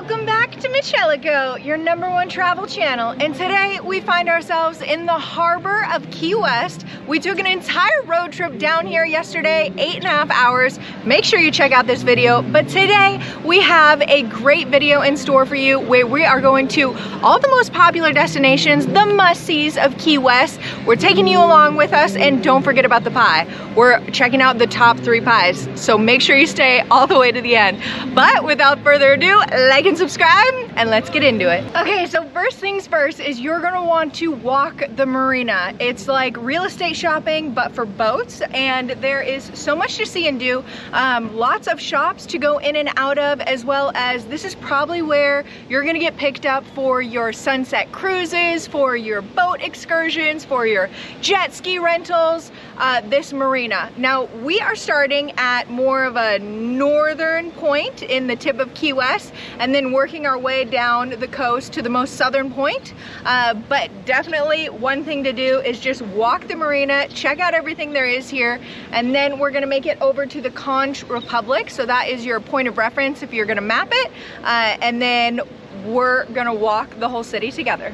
Welcome back to MitchEllaCo, your #1 travel channel. And today we find ourselves in the harbor of Key West. We took an entire road trip down here yesterday, 8.5 hours. Make sure you check out this video. But today we have a great video in store for you where we are going to all the most popular destinations, the must-sees of Key West. We're taking you along with us, and don't forget about the pie. We're checking out the top 3 pies, so make sure you stay all the way to the end. But without further ado, like and subscribe, and let's get into it. Okay, so first things first is you're gonna want to walk the marina. It's like real estate shopping, but for boats, and there is so much to see and do. Lots of shops to go in and out of, as well as this is probably where you're gonna get picked up for your sunset cruises, for your boat excursions, for your jet ski rentals, this marina. Now, we are starting at more of a northern point in the tip of Key West, and then working our way down the coast to the most southern point. But definitely one thing to do is just walk the marina, check out everything there is here, and then we're gonna make it over to the Conch Republic. So that is your point of reference if you're gonna map it. And then we're gonna walk the whole city together.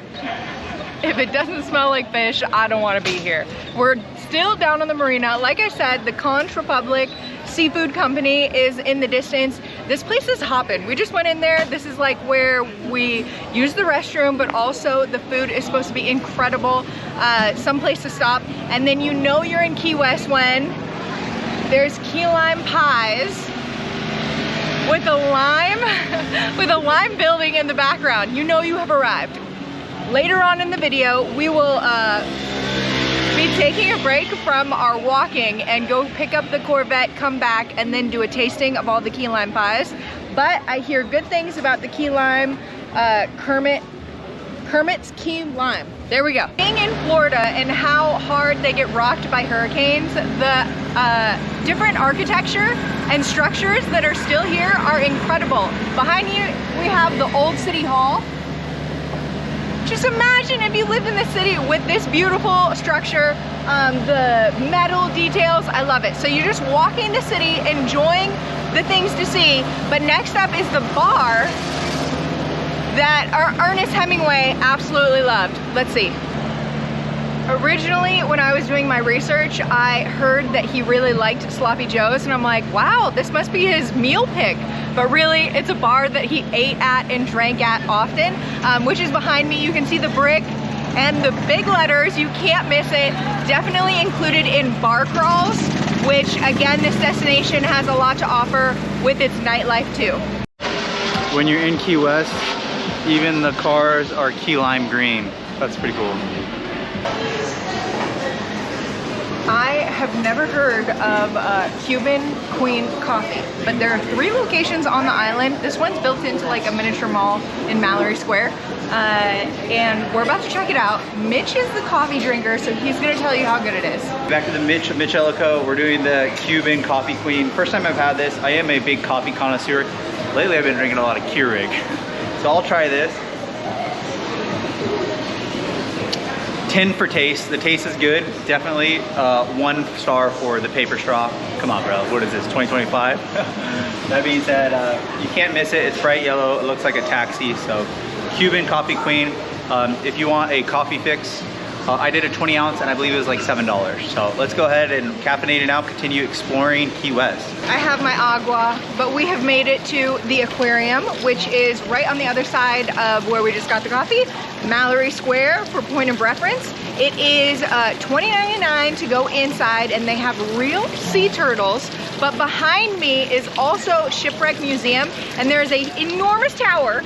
If it doesn't smell like fish, I don't wanna be here. We're still down on the marina. Like I said, the Conch Republic Seafood Company is in the distance. This place is hopping. We just went in there. This is like where we use the restroom, but also the food is supposed to be incredible. Some place to stop. And then you know you're in Key West when there's key lime pies with a lime building in the background. You know you have arrived. Later on in the video, we will be taking a break from our walking and go pick up the Corvette, come back, and then do a tasting of all the key lime pies. But I hear good things about the key lime, Kermit's Key Lime. There we go. Being in Florida and how hard they get rocked by hurricanes, the different architecture and structures that are still here are incredible. Behind you, we have the old City Hall. Just imagine if you lived in the city with this beautiful structure, the metal details, I love it. So you're just walking the city, enjoying the things to see, but next up is the bar that Ernest Hemingway absolutely loved. Let's see. Originally, when I was doing my research, I heard that he really liked Sloppy Joe's, and I'm like, wow, this must be his meal pick. But really, it's a bar that he ate at and drank at often, which is behind me. You can see the brick and the big letters. You can't miss it. Definitely included in bar crawls, which again, this destination has a lot to offer with its nightlife too. When you're in Key West, even the cars are key lime green. That's pretty cool. I have never heard of Cuban Queen coffee, but there are 3 locations on the island. This one's built into like a miniature mall in Mallory Square, and we're about to check it out. Mitch is the coffee drinker, so he's gonna tell you how good it is. Back to the MitchEllaCo. We're doing the Cuban Coffee Queen. First time I've had this. I am a big coffee connoisseur. Lately I've been drinking a lot of Keurig, so I'll try this. 10 for taste. The taste is good. Definitely 1 star for the paper straw. Come on, bro. What is this, 2025? That being said, you can't miss it. It's bright yellow. It looks like a taxi. So Cuban Coffee Queen. If you want a coffee fix, I did a 20 ounce and I believe it was like $7. So let's go ahead and caffeinate it now, continue exploring Key West. I have my agua, but we have made it to the aquarium, which is right on the other side of where we just got the coffee. Mallory Square for point of reference. It is $20.99 to go inside, and they have real sea turtles. But behind me is also Shipwreck Museum, and there's an enormous tower.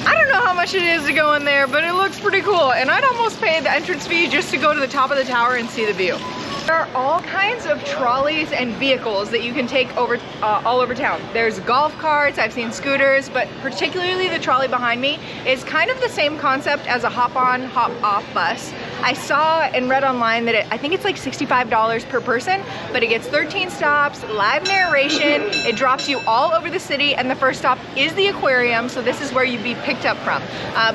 I don't know how much it is to go in there, but it looks pretty cool. And I'd almost pay the entrance fee just to go to the top of the tower and see the view. There are all kinds of trolleys and vehicles that you can take over all over town. There's golf carts, I've seen scooters, but particularly the trolley behind me is kind of the same concept as a hop-on, hop-off bus. I saw and read online that I think it's like $65 per person, but it gets 13 stops, live narration, it drops you all over the city, and the first stop is the aquarium, so this is where you'd be picked up from.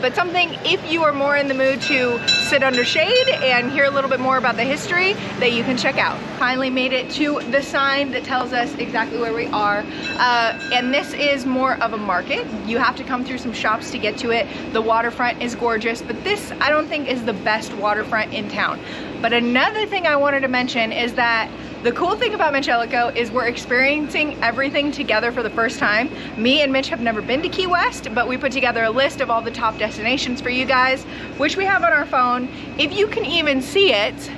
But something, if you are more in the mood to sit under shade and hear a little bit more about the history, that you can check out. Finally made it to the sign that tells us exactly where we are, and this is more of a market. You have to come through some shops to get to it. The waterfront is gorgeous, but this I don't think is the best waterfront in town. But another thing I wanted to mention is that the cool thing about MitchEllaCo is we're experiencing everything together for the first time. Me and Mitch have never been to Key West, but we put together a list of all the top destinations for you guys, which we have on our phone, if you can even see it.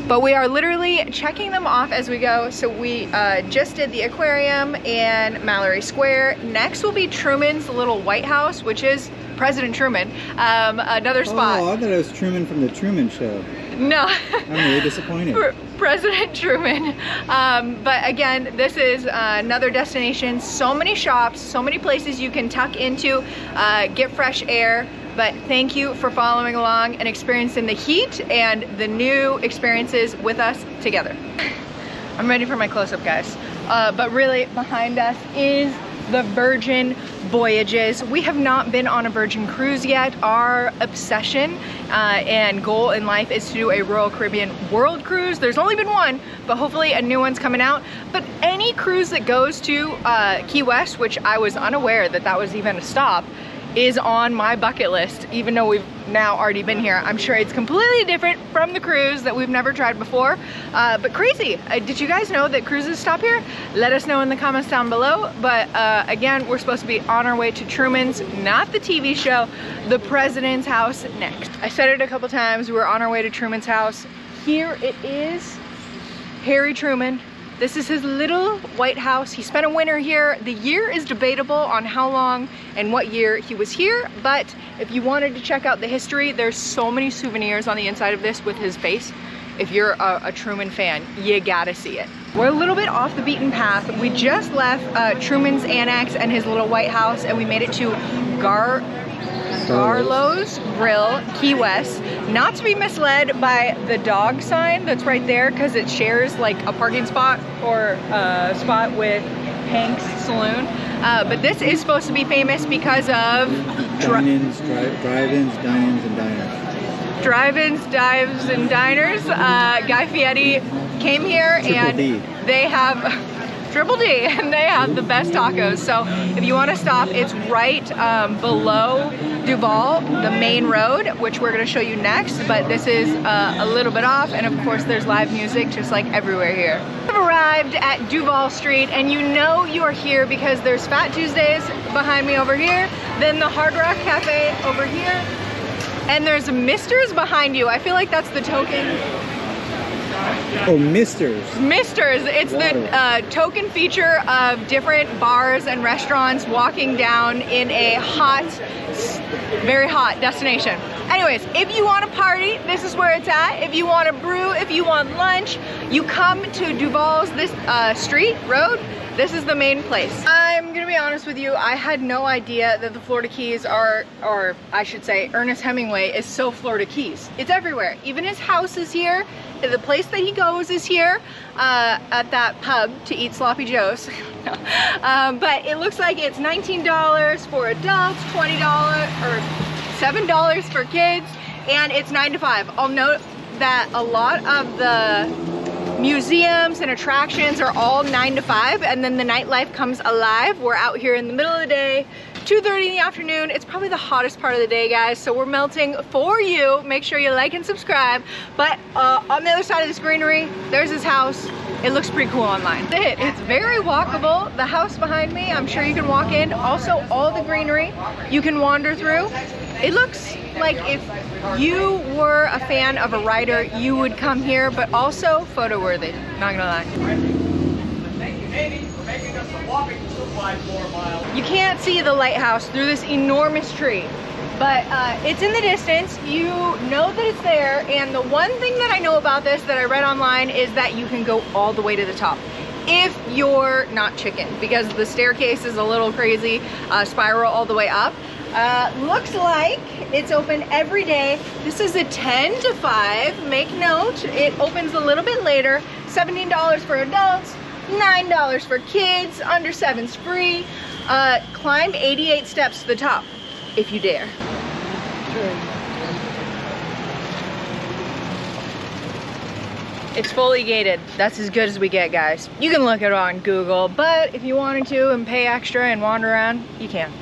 But we are literally checking them off as we go. So we just did the aquarium and Mallory Square. Next will be Truman's little White House, which is President Truman. Another spot. Oh, I thought it was Truman from the Truman Show. No. I'm really disappointed. President Truman. But again, this is another destination. So many shops, so many places you can tuck into, get fresh air. But thank you for following along and experiencing the heat and the new experiences with us together. I'm ready for my close-up, guys. But really, behind us is the Virgin Voyages. We have not been on a Virgin cruise yet. Our obsession and goal in life is to do a Royal Caribbean World Cruise. There's only been one, but hopefully a new one's coming out. But any cruise that goes to Key West, which I was unaware that that was even a stop, is on my bucket list, even though we've now already been here. I'm sure it's completely different from the cruise that we've never tried before, but crazy. Did you guys know that cruises stop here? Let us know in the comments down below. But again, we're supposed to be on our way to Truman's, not the TV show, the President's house next. I said it a couple times, we're on our way to Truman's house. Here it is, Harry Truman. This is his little White House. He spent a winter here. The year is debatable on how long and what year he was here, but if you wanted to check out the history, there's so many souvenirs on the inside of this with his face. If you're a Truman fan, you gotta see it. We're a little bit off the beaten path. We just left Truman's Annex and his little White House, and we made it to Garlo's Grill, Key West. Not to be misled by the dog sign that's right there, because it shares like a parking spot or a spot with Hank's Saloon. But this is supposed to be famous because of drive-ins, dine-ins, and diners. Drive-ins, dives, and diners. Guy Fieri came here and they have Triple D, and they have the best tacos. So if you want to stop, it's right below Duval, the main road, which we're going to show you next, but this is a little bit off, and of course there's live music just like everywhere here. I've arrived at Duval Street, and you know you are here because there's Fat Tuesdays behind me over here, then the Hard Rock Cafe over here, and there's Mister's behind you. I feel like that's the token. Oh, Mister's. Mister's. It's the token feature of different bars and restaurants walking down in a hot, very hot destination. Anyways, if you want to party, this is where it's at. If you want to brew, if you want lunch, you come to Duval's, this street, road. This is the main place. I'm gonna be honest with you, I had no idea that the Florida Keys are, or I should say, Ernest Hemingway is so Florida Keys. It's everywhere. Even his house is here. The place that he goes is here, at that pub to eat sloppy joes. But it looks like it's $19 for adults, $20 or $7 for kids, and it's 9 to 5. I'll note that a lot of the museums and attractions are all 9 to 5, and then the nightlife comes alive. We're out here in the middle of the day, 2:30 in the afternoon. It's probably the hottest part of the day, guys, so we're melting for you. Make sure you like and subscribe. But on the other side of this greenery, there's his house. It looks pretty cool online. It's very walkable. The house behind me, I'm sure you can walk in. Also, all the greenery you can wander through. It looks like if you were a fan of a writer, you would come here, but also photo worthy, not gonna lie. You can't see the lighthouse through this enormous tree, but it's in the distance. You know that it's there, and the one thing that I know about this that I read online is that you can go all the way to the top if you're not chicken, because the staircase is a little crazy, spiral all the way up. Looks like It's open every day. This is a 10 to 5. Make note, it opens a little bit later. $17 for adults, $9 for kids, under 7's free. Climb 88 steps to the top, if you dare. It's fully gated. That's as good as we get, guys. You can look it on Google, but if you wanted to and pay extra and wander around, you can.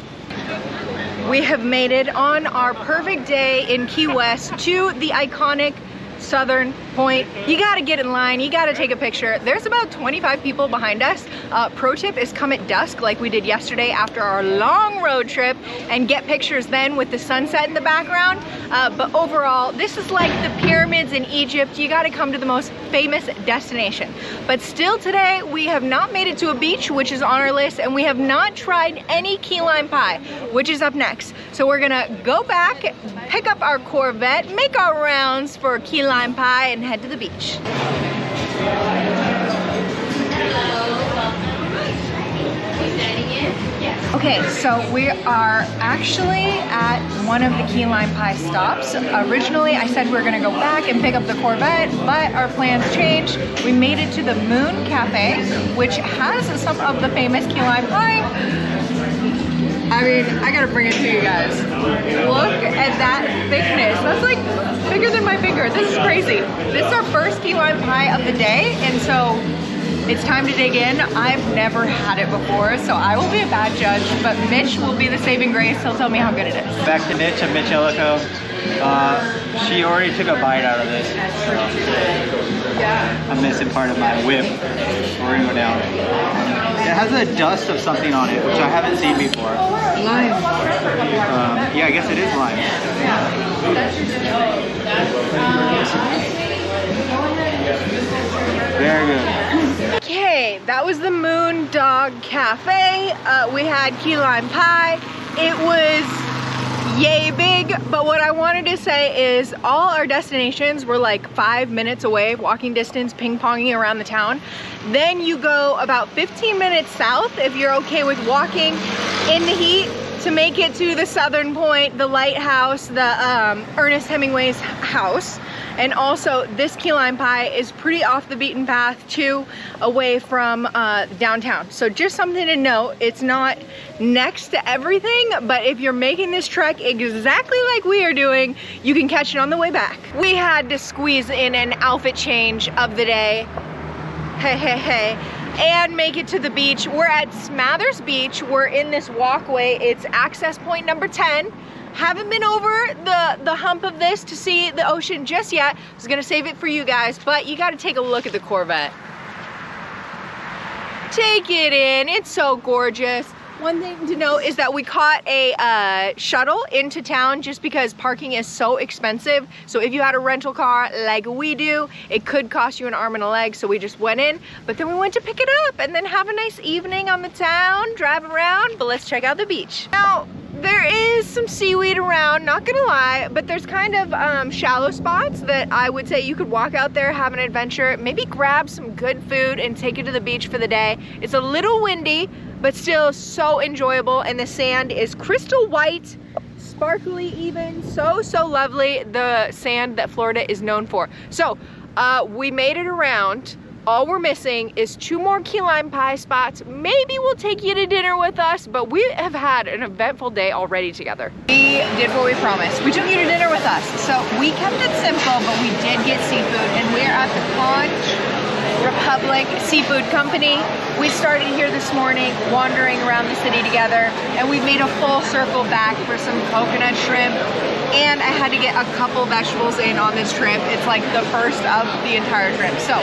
We have made it on our perfect day in Key West to the iconic Southern Point. You gotta get in line, you gotta take a picture. There's about 25 people behind us. Pro tip is come at dusk like we did yesterday after our long road trip and get pictures then with the sunset in the background. But overall, this is like the pyramids in Egypt. You gotta come to the most famous destination. But still today, we have not made it to a beach, which is on our list, and we have not tried any key lime pie, which is up next. So we're gonna go back, pick up our Corvette, make our rounds for key lime pie, and head to the beach. Okay, so we are actually at one of the key lime pie stops. Originally, I said we were gonna go back and pick up the Corvette, but our plans changed. We made it to the Moon Cafe, which has some of the famous key lime pie. I mean, I gotta bring it to you guys. Look at that thickness. That's like bigger than my finger. This is crazy. This is our first key lime pie of the day, and so it's time to dig in. I've never had it before, so I will be a bad judge, but Mitch will be the saving grace. He'll tell me how good it is. Back to Mitch at MitchEllaCo. She already took a bite out of this, so I'm missing part of my whip. We're gonna go down. It has a dust of something on it, which I haven't seen before. Lime. Yeah, I guess it is lime. Very good. Okay, that was the Moon Dog Cafe. We had key lime pie. It was yay big, but what I wanted to say is all our destinations were like 5 minutes away, walking distance, ping-ponging around the town. Then you go about 15 minutes south if you're okay with walking in the heat to make it to the Southern Point, the lighthouse, the Ernest Hemingway's house. And also this key lime pie is pretty off the beaten path too, away from downtown. So just something to note, it's not next to everything, but if you're making this trek exactly like we are doing, you can catch it on the way back. We had to squeeze in an outfit change of the day. Hey, and make it to the beach. We're at Smathers Beach. We're in this walkway. It's access point number 10. Haven't been over the hump of this to see the ocean just yet. I was gonna save it for you guys, but you gotta take a look at the Corvette. Take it in, it's so gorgeous. One thing to note is that we caught a shuttle into town just because parking is so expensive. So if you had a rental car like we do, it could cost you an arm and a leg. So we just went in, but then we went to pick it up and then have a nice evening on the town, drive around, but let's check out the beach. Now, there is some seaweed around, not gonna lie, but there's kind of shallow spots that I would say you could walk out there, have an adventure, maybe grab some good food and take it to the beach for the day. It's a little windy, but still so enjoyable, and the sand is crystal white, sparkly even, so lovely, the sand that Florida is known for. So we made it around. All we're missing is 2 more key lime pie spots. Maybe we'll take you to dinner with us, but we have had an eventful day already together. We did what we promised. We took you to dinner with us. So we kept it simple, but we did get seafood, and we're at the Conch Republic Seafood Company. We started here this morning, wandering around the city together, and we made a full circle back for some coconut shrimp, and I had to get a couple vegetables in on this trip. It's like the first of the entire trip. So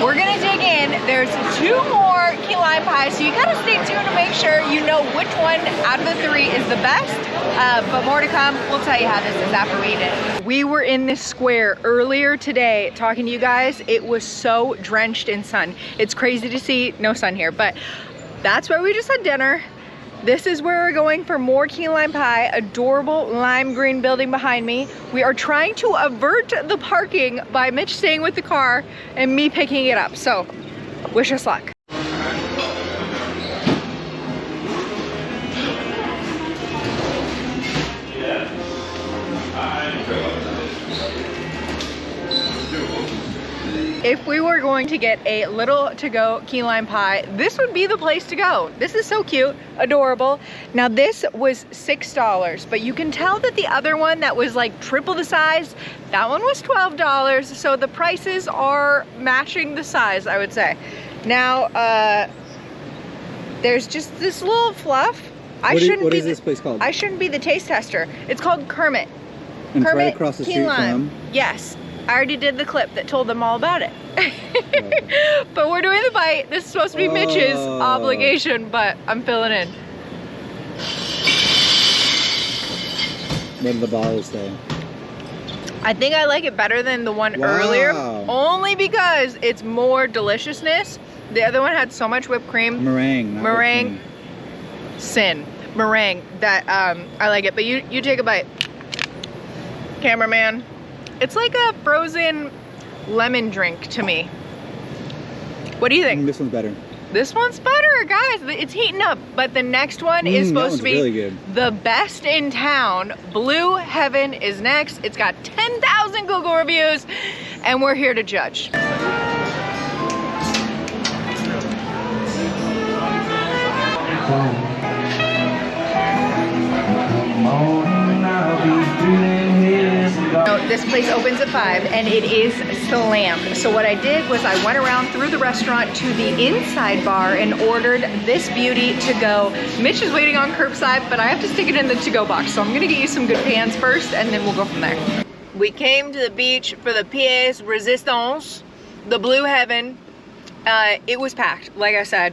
we're gonna dig in. There's 2 more key lime pies, so you gotta stay tuned to make sure you know which one out of the 3 is the best, but more to come. We'll tell you how this is after we eat it. We were in this square earlier today talking to you guys. It was so drenched in sun. It's crazy to see no sun here, but that's where we just had dinner. This is where we're going for more key lime pie. Adorable lime green building behind me. We are trying to avert the parking by Mitch staying with the car and me picking it up. So wish us luck. If we were going to get a little to-go key lime pie, this would be the place to go. This is so cute, adorable. Now this was $6, but you can tell that the other one that was like triple the size, that one was $12. So the prices are matching the size, I would say. Now, there's just this little fluff. What is this place called? I shouldn't be the taste tester. It's called Kermit. And Kermit right across the key street lime. from? Yes. I already did the clip that told them all about it. But we're doing the bite. This is supposed to be Mitch's obligation, but I'm filling in. What did the bottles say? I think I like it better than the one earlier, only because it's more deliciousness. The other one had so much whipped cream. Meringue. Meringue. Sin. Meringue. That, I like it. But you take a bite. Cameraman. It's like a frozen lemon drink to me. What do you think? This one's better. This one's better, guys. It's heating up. But the next one is supposed to be really good. The best in town. Blue Heaven is next. It's got 10,000 Google reviews, and we're here to judge. This place opens at 5 and it is slammed. So what I did was I went around through the restaurant to the inside bar and ordered this beauty to go. Mitch is waiting on curbside, but I have to stick it in the to-go box. So I'm gonna get you some good pans first and then we'll go from there. We came to the beach for the pièce résistance, the Blue Heaven. It was packed, like I said.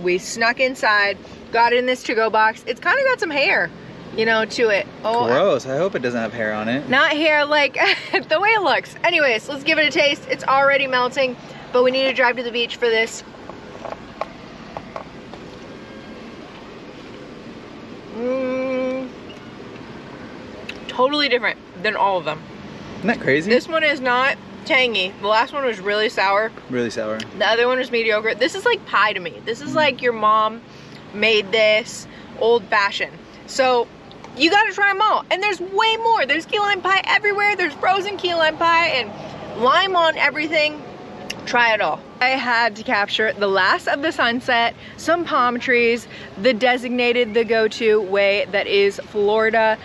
We snuck inside, got in this to-go box. It's kind of got some hair, you know, to it. Oh, gross. I hope it doesn't have hair on it. not hair, like the way it looks. Anyways, let's give it a taste. It's already melting, but we need to drive to the beach for this. Totally different than all of them. Isn't that crazy? This one is not tangy. The last one was really sour. Really sour. The other one was mediocre. This is like pie to me. This is like your mom made this old fashioned. So you gotta try them all. And there's way more. There's key lime pie everywhere. There's frozen key lime pie and lime on everything. Try it all. I had to capture the last of the sunset, some palm trees, the designated, the go-to way that is Florida.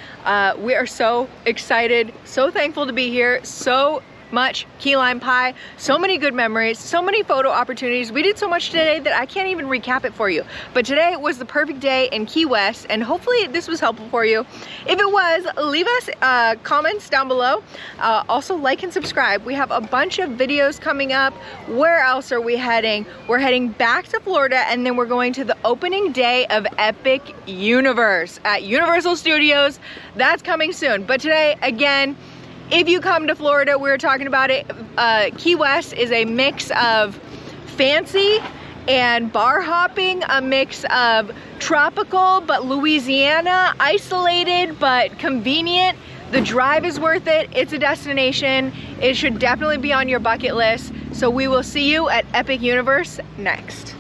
We are so excited, so thankful to be here. So much key lime pie, so many good memories, so many photo opportunities. We did so much today that I can't even recap it for you. But today was the perfect day in Key West, and hopefully this was helpful for you. If it was, leave us comments down below. Also like and subscribe. We have a bunch of videos coming up. Where else are we heading? We're heading back to Florida, and then we're going to the opening day of Epic Universe at Universal Studios. That's coming soon. But today, again, if you come to Florida, we were talking about it, Key West is a mix of fancy and bar hopping, a mix of tropical but Louisiana, isolated but convenient. The drive is worth it. It's a destination. It should definitely be on your bucket list. So we will see you at Epic Universe next.